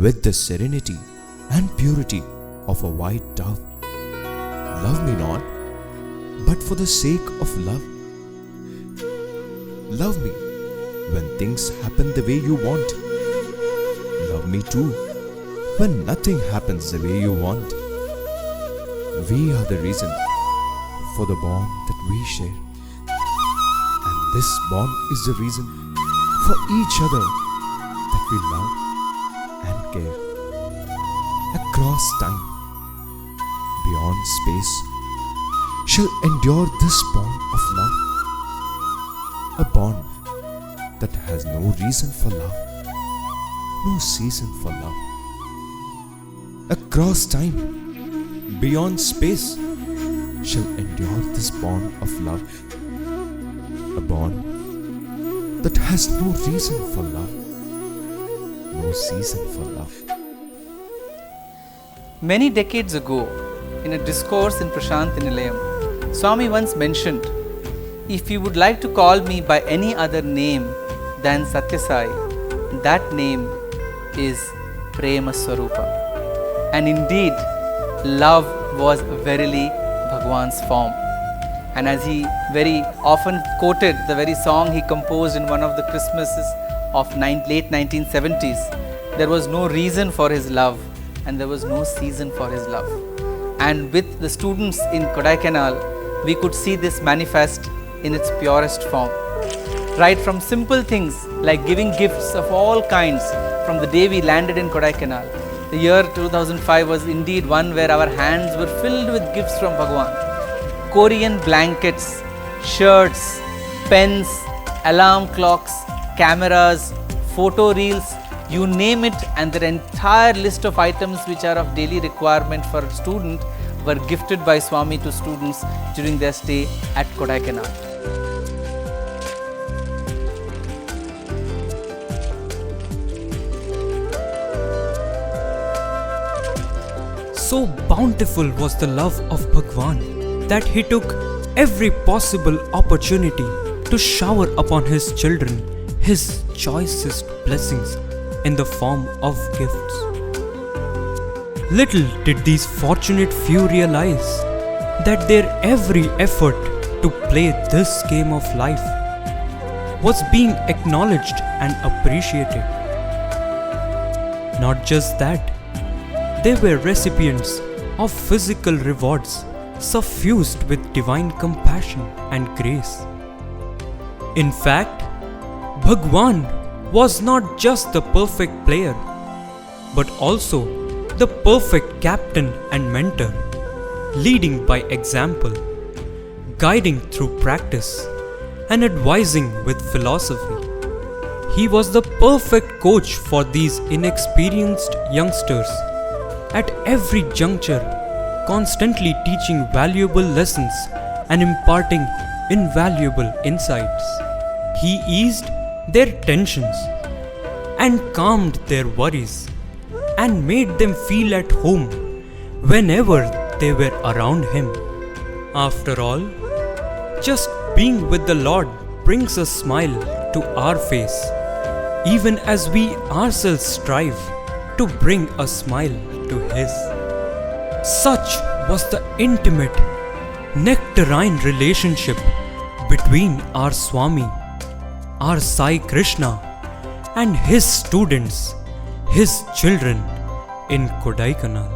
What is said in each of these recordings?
with the serenity and purity of a white dove. Love me not, but for the sake of love. Love me when things happen the way you want. Love me too when nothing happens the way you want. We are the reason for the bond that we share, and this bond is the reason for each other that we love and care. Across time, beyond space, shall endure this bond of love. A bond that has no reason for love, no season for love. Across time, beyond space, shall endure this bond of love. A bond that has no reason for love, no season for love. Many decades ago, in a discourse in Prashant Nilayam, Swami once mentioned, "If you would like to call me by any other name than Sathya Sai, that name is Prema Swarupa." And indeed, love was verily Bhagwan's form. And as he very often quoted the very song he composed in one of the Christmases of late 1970s, there was no reason for his love and there was no season for his love. And with the students in Kodaikanal, we could see this manifest in its purest form. Right from simple things like giving gifts of all kinds from the day we landed in Kodaikanal. The year 2005 was indeed one where our hands were filled with gifts from Bhagwan. Korean blankets, shirts, pens, alarm clocks, cameras, photo reels, you name it, and the entire list of items which are of daily requirement for a student were gifted by Swami to students during their stay at Kodaikanal. So bountiful was the love of Bhagwan that he took every possible opportunity to shower upon his children his choicest blessings in the form of gifts. Little did these fortunate few realize that their every effort to play this game of life was being acknowledged and appreciated. Not just that, they were recipients of physical rewards suffused with divine compassion and grace. In fact, Bhagwan was not just the perfect player, but also the perfect captain and mentor, leading by example, guiding through practice, and advising with philosophy. He was the perfect coach for these inexperienced youngsters, at every juncture, constantly teaching valuable lessons and imparting invaluable insights. He eased their tensions and calmed their worries and made them feel at home whenever they were around him. After all, just being with the Lord brings a smile to our face, even as we ourselves strive to bring a smile to his. Such was the intimate, nectarine relationship between our Swami, our Sai Krishna, and his students, his children in Kodaikanal.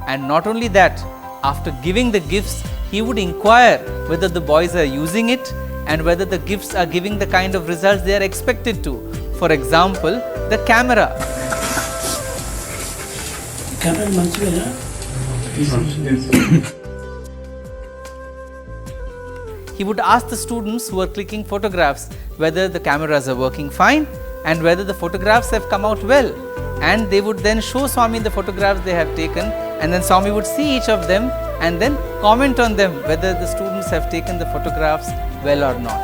And not only that, after giving the gifts, he would inquire whether the boys are using it and whether the gifts are giving the kind of results they are expected to. For example, the camera. He would ask the students who are clicking photographs whether the cameras are working fine and whether the photographs have come out well. And they would then show Swami the photographs they have taken, and then Swami would see each of them and then comment on them whether the students have taken the photographs well or not.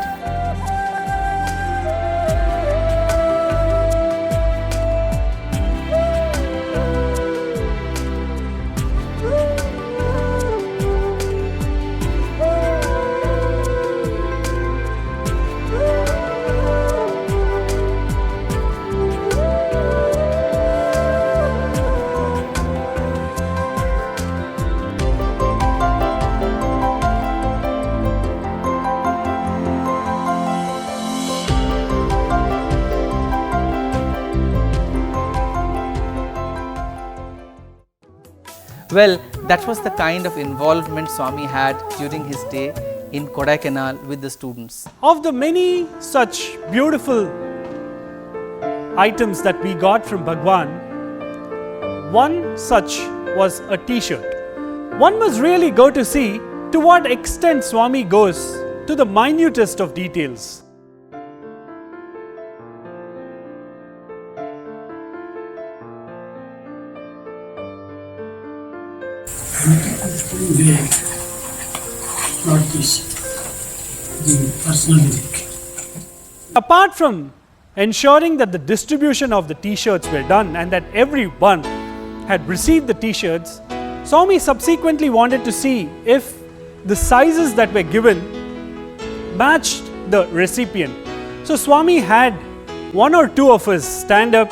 Well, that was the kind of involvement Swami had during his stay in Kodaikanal with the students. Of the many such beautiful items that we got from Bhagwan, one such was a t-shirt. One must really go to see to what extent Swami goes to the minutest of details. Not this, the personal music. Apart from ensuring that the distribution of the t-shirts were done and that everyone had received the t-shirts, Swami subsequently wanted to see if the sizes that were given matched the recipient. So Swami had one or two of us stand up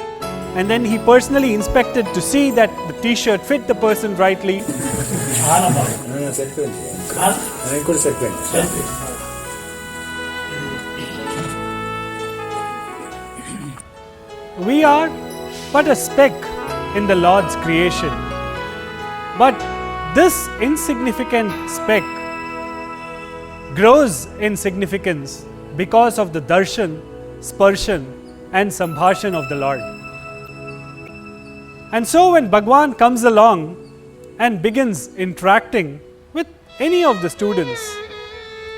and then he personally inspected to see that the t-shirt fit the person rightly. We are but a speck in the Lord's creation, but this insignificant speck grows in significance because of the darshan, sparshan and sambhashan of the Lord. And so when Bhagwan comes along and begins interacting with any of the students,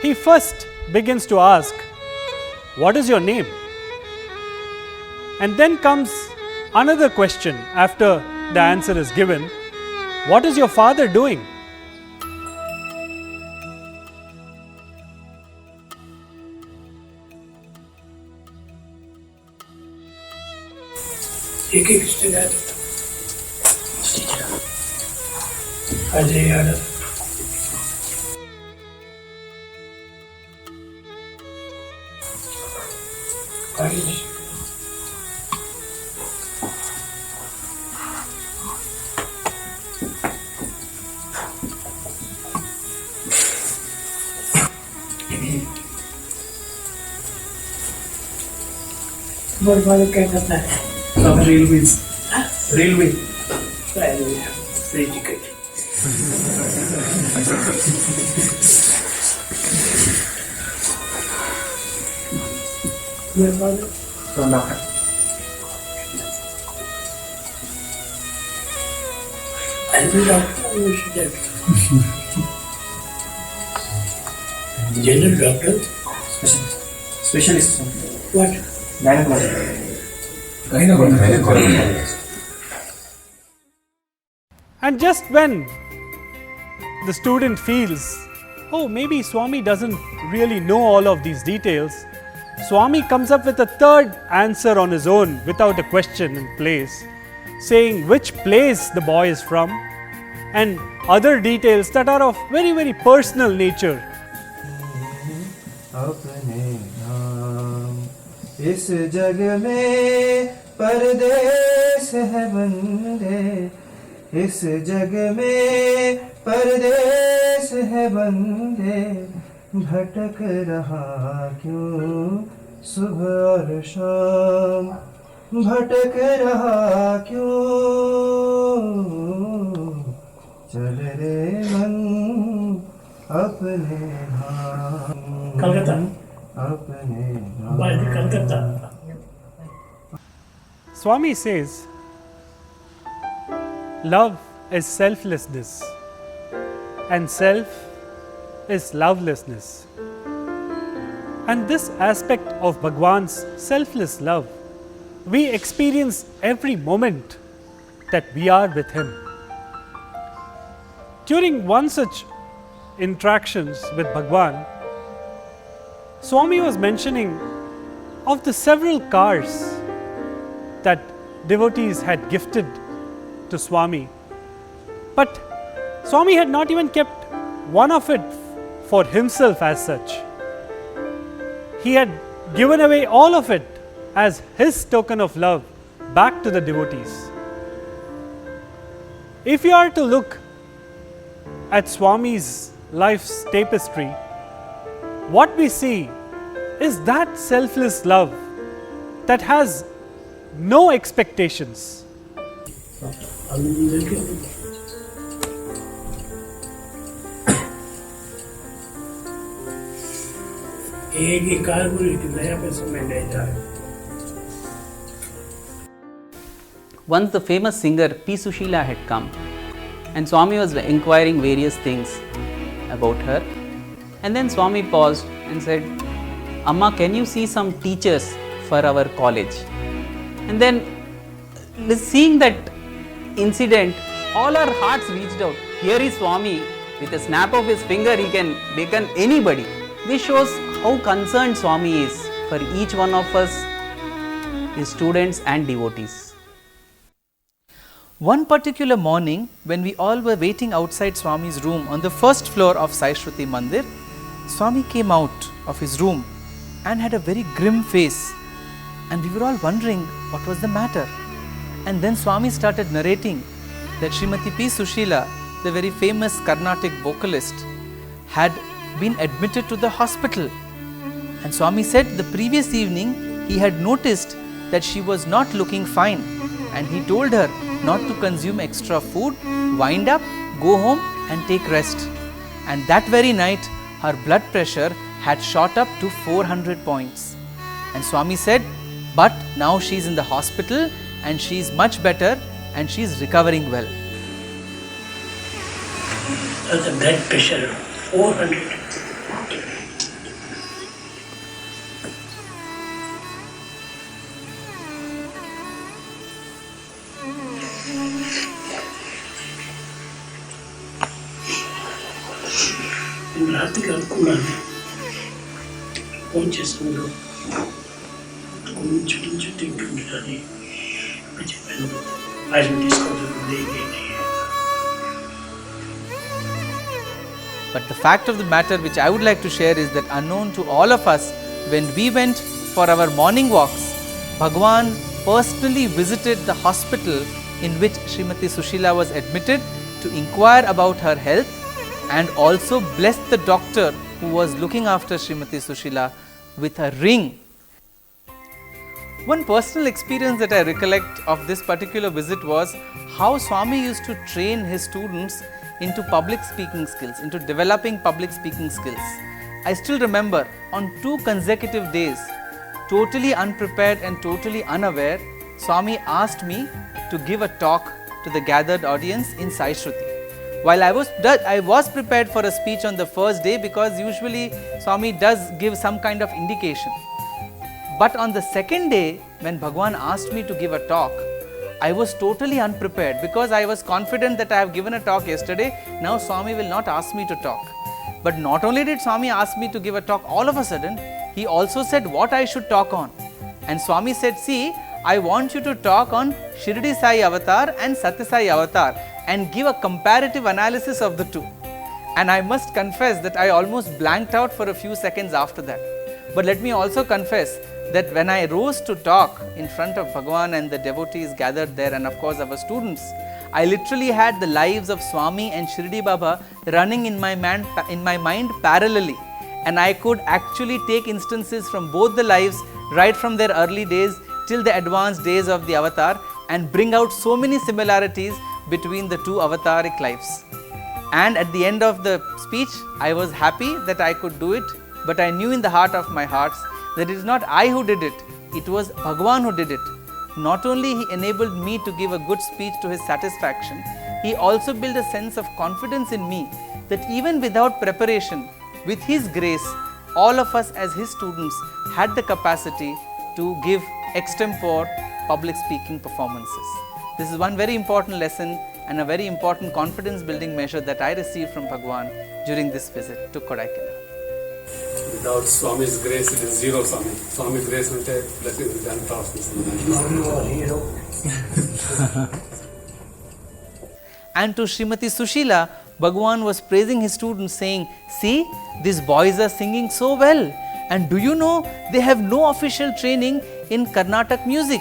he first begins to ask, "What is your name?" And then comes another question after the answer is given, "What is your father doing?" एक एक रिश्तेदार अजय यादव बर्बाद क्या करता है railway free ticket बर्बाद general doctor Specialist. What And just when the student feels, oh, maybe Swami doesn't really know all of these details, Swami comes up with a third answer on his own without a question in place, saying which place the boy is from and other details that are of very, very personal nature. अपने नाम इस जग में परदेस है बंदे, इस जग में परदेस है बंदे, भटक रहा क्यों सुबह और शाम, भटक रहा क्यों, चल रे मन अपने धाम, कलकत्ता अपने by the Calcutta. Swami says, love is selflessness and self is lovelessness. And this aspect of Bhagwan's selfless love, we experience every moment that we are with him. During one such interactions with Bhagwan, Swami was mentioning of the several cars that devotees had gifted to Swami. But Swami had not even kept one of it for himself as such. He had given away all of it as his token of love back to the devotees. If you are to look at Swami's life's tapestry, what we see is that selfless love that has no expectations. एक ही car में एक नया पैसा में लेता है. Once the famous singer P. Sushila had come and Swami was inquiring various things about her, and then Swami paused and said, Amma, can you see some teachers for our college? And then seeing that incident, all our hearts reached out. Here is Swami, with a snap of his finger he can beckon anybody. This shows how concerned Swami is for each one of us, his students and devotees. One particular morning, when we all were waiting outside Swami's room on the first floor of Sai Shruti Mandir, Swami came out of his room and had a very grim face, and we were all wondering what was the matter. And then Swami started narrating that Srimati P. Sushila, the very famous Carnatic vocalist, had been admitted to the hospital. And Swami said the previous evening he had noticed that she was not looking fine, and he told her not to consume extra food, wind up, go home and take rest. And that very night her blood pressure had shot up to 400 points. And Swami said, but now she is in the hospital and she is much better and she is recovering well. That's the blood pressure 400. రాత్రికి అనుకున్నాను కొంచెం సమయంలో కొంచెం తింటుంటాను చెప్పాను ఆయన తీసుకోవద్దు. But the fact of the matter which I would like to share is that unknown to all of us, when we went for our morning walks, Bhagwan personally visited the hospital in which Srimati Sushila was admitted to inquire about her health, and also blessed the doctor who was looking after Srimati Sushila with a ring. One personal experience that I recollect of this particular visit was how Swami used to train his students into public speaking skills, into developing public speaking skills. I still remember on 2 consecutive days, totally unprepared and totally unaware, Swami asked me to give a talk to the gathered audience in Sai Shruti. While I was prepared for a speech on the first day, because usually Swami does give some kind of indication. But on the second day, when Bhagwan asked me to give a talk, I was totally unprepared, because I was confident that I have given a talk yesterday, now Swami will not ask me to talk. But not only did Swami ask me to give a talk, all of a sudden, he also said what I should talk on. And Swami said, see, I want you to talk on Shirdi Sai Avatar and Sathya Sai Avatar and give a comparative analysis of the two. And I must confess that I almost blanked out for a few seconds after that. But let me also confess that when I rose to talk in front of Bhagwan and the devotees gathered there, and of course our students, I literally had the lives of Swami and Shirdi Baba running in my mind parallelly, and I could actually take instances from both the lives, right from their early days till the advanced days of the avatar, and bring out so many similarities between the two avataric lives. And at the end of the speech, I was happy that I could do it, but I knew in the heart of my hearts that it is not I who did it, it was Bhagwan who did it. Not only he enabled me to give a good speech to his satisfaction, he also built a sense of confidence in me that even without preparation, with his grace, all of us as his students had the capacity to give extempore public speaking performances. This is one very important lesson and a very important confidence building measure that I received from Bhagwan during this visit to Kodaikanal. Without Swami's grace, it is zero, Swami. Swami's grace will take blessings and thousands. And to Srimati Sushila, Bhagwan was praising his students, saying, see, these boys are singing so well. And do you know, they have no official training in Carnatic music.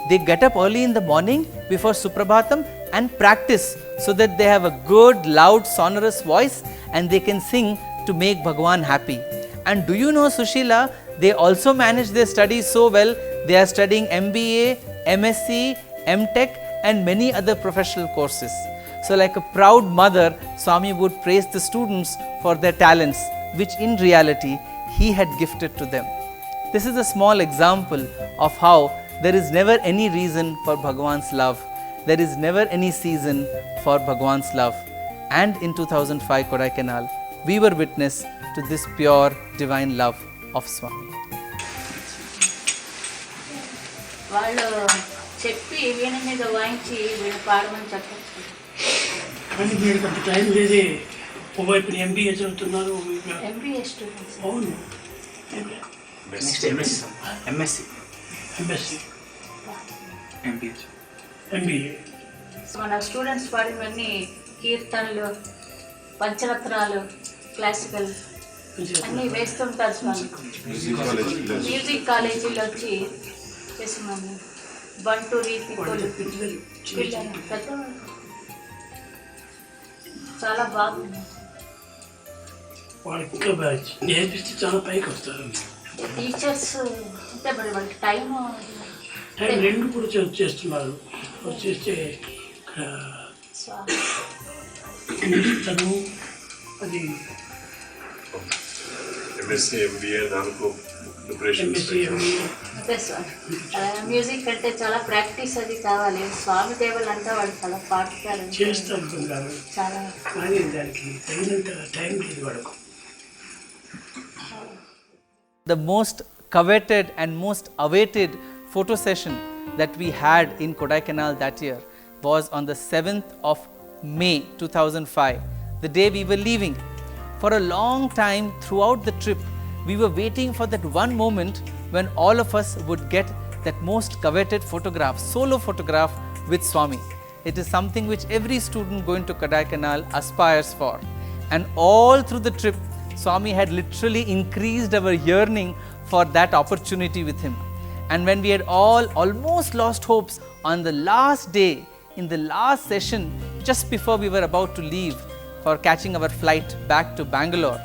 They get up early in the morning before Suprabhatam and practice so that they have a good, loud, sonorous voice and they can sing to make Bhagwan happy. And do you know, Sushila, they also manage their studies so well. They are studying MBA, MSc, MTech and many other professional courses. So like a proud mother, Swami would praise the students for their talents, which in reality He had gifted to them. This is a small example of how there is never any reason for Bhagwan's love. There is never any season for Bhagwan's love. And in 2005 Kodaikanal, we were witness to this pure divine love of Swami. వాళ్ళు చెప్పి వీణ మీద వాయించి వీళ్ళు పాడమని చెప్పచ్చు. కానీ వీడికి అంత time లేదే. ఒకవైపు ఎంబీఏ చదువుతున్నారు. MBA students. అవును. MSc MBA. మన స్టూడెంట్స్ పాడినవన్నీ కీర్తనలు, పంచరత్నాలు, క్లాసికల్ అన్నీ వేస్తుంటారు స్వామి. మ్యూజిక్ కాలేజీలో వచ్చి చేసినాము. బంటు రీతి పిల్లలు పెద్ద చాలా బాగుంది. వాళ్ళకి ఇంకా నేర్పిస్తే చాలా పైకి వస్తారు. టీచర్స్ అంటే మరి వాళ్ళకి టైం రెండు కూడా చేస్తున్నారు. చేస్తే చదువు అది ఎంఎస్సీ ఎంబీఏ దానికో ప్రిపరేషన్. అదే స్వామి, మ్యూజిక్ అంటే చాలా ప్రాక్టీస్ అది కావాలి. స్వామి దేవుళ్ళు అంతా వాళ్ళు చాలా పాడతారు చేస్తారు చాలా. కానీ దానికి తగినంత టైం లేదు వాళ్ళకు. The most coveted and most awaited photo session that we had in Kodaikanal that year was on the 7th of May 2005, the day we were leaving. For a long time throughout the trip, we were waiting for that one moment when all of us would get that most coveted photograph, solo photograph with Swami. It is something which every student going to Kodaikanal aspires for. And all through the trip, Swami had literally increased our yearning for that opportunity with him. And when we had all almost lost hopes, on the last day, in the last session, just before we were about to leave for catching our flight back to Bangalore,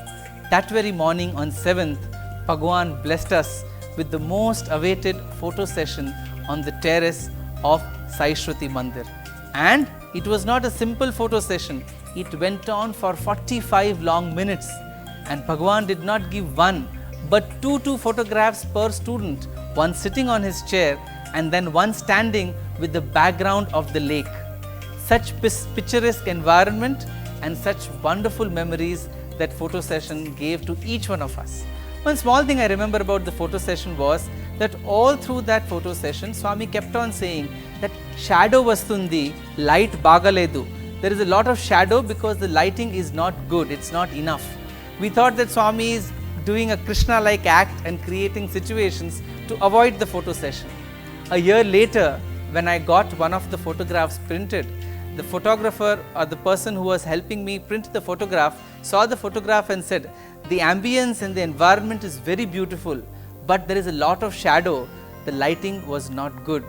that very morning on 7th, Bhagwan blessed us with the most awaited photo session on the terrace of Sai Shruti Mandir. And it was not a simple photo session, it went on for 45 long minutes. And Bhagwan did not give one, but two photographs per student, one sitting on his chair and then one standing with the background of the lake. Such picturesque environment and such wonderful memories that photo session gave to each one of us. One small thing I remember about the photo session was that all through that photo session, Swami kept on saying that shadow vastundi, light bagaledu. There is a lot of shadow because the lighting is not good, it's not enough. We thought that Swami is doing a Krishna-like act and creating situations to avoid the photo session. A year later, when I got one of the photographs printed, the photographer or the person who was helping me print the photograph saw the photograph and said, the ambience and the environment is very beautiful, but there is a lot of shadow, the lighting was not good.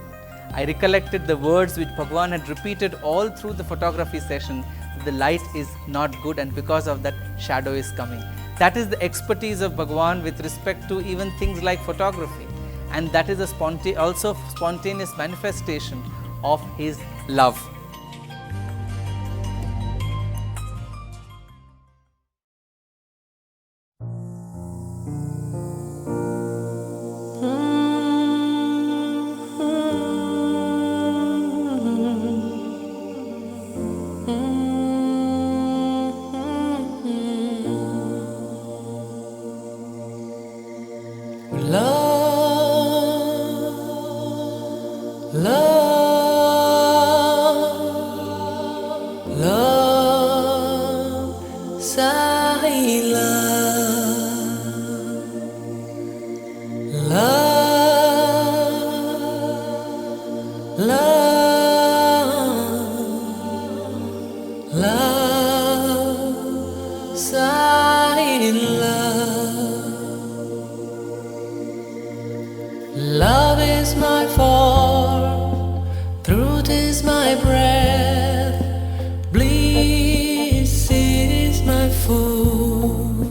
I recollected the words which Bhagwan had repeated all through the photography session, the light is not good and because of that shadow is coming. That is the expertise of Bhagwan with respect to even things like photography, and that is a also spontaneous manifestation of his love. Love is my form, truth is my breath, bliss is my food.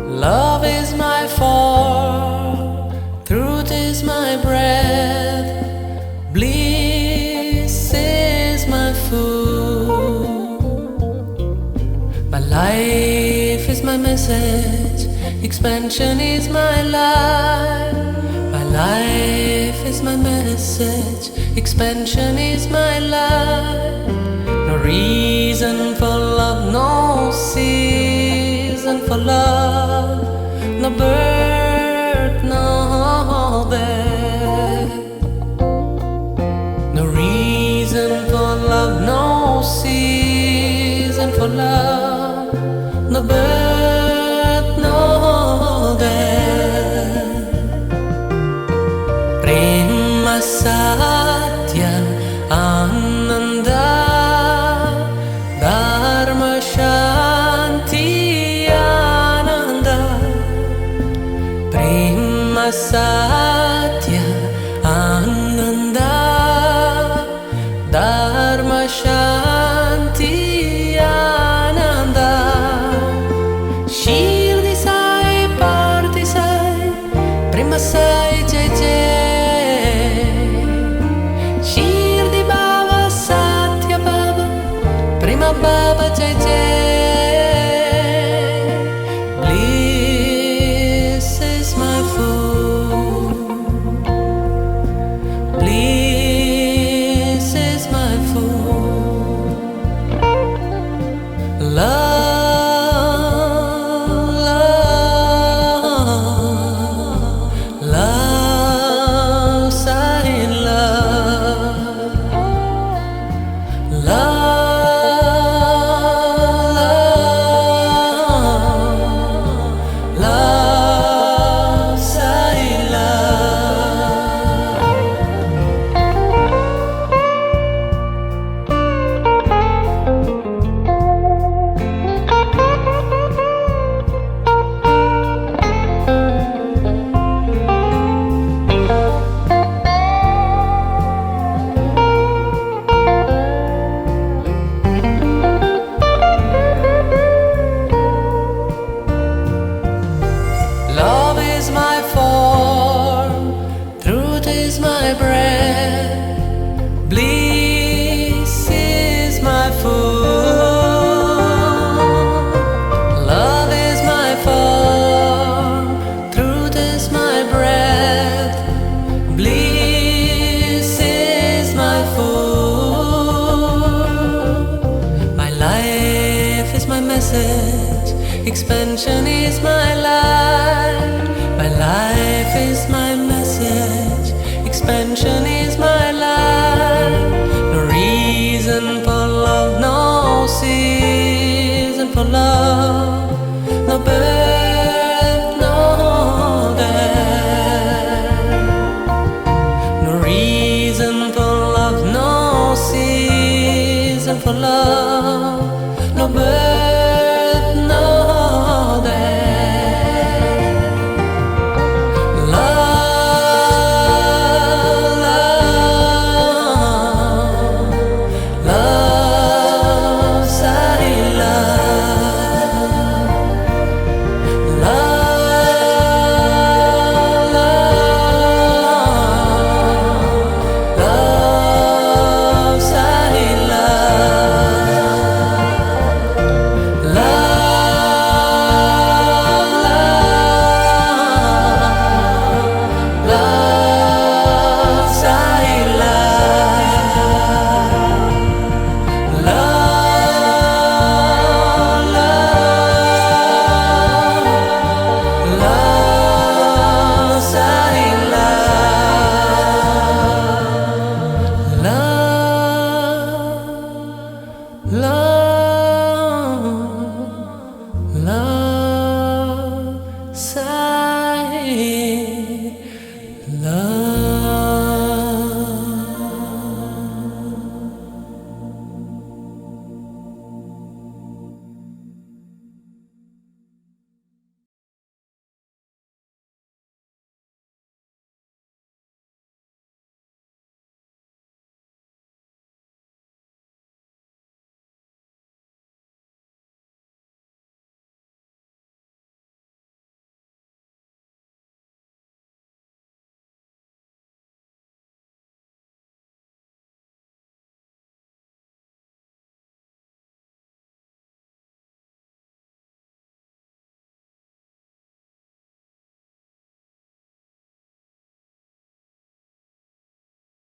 Love is my form, truth is my breath, bliss is my food. My life is my message, expansion is my life. My life is my message, expansion is my life. No reason for love, no season for love, no birth, no death. No reason for love, no season for love, no birth, no death. Prema Sathya Ananda Dharma Shanti Ananda. Prema Sathya Ananda Dharma Shanti Ananda. Shirdi Sai, Parte Sai, Prema Sai Jai Jai. Shirdi Baba, Sathya Baba, Prema Baba Jai Jai. Bliss is my food, bliss is my food. Love, love, love, Sai love. Love, love, Sai love. Love is my form, truth is my breath, bliss is my food. Love is my form, truth is my breath, bliss is my food. My life is my message, expansion is my life. My life is my message, expansion is my life. No reason for love, no season for love,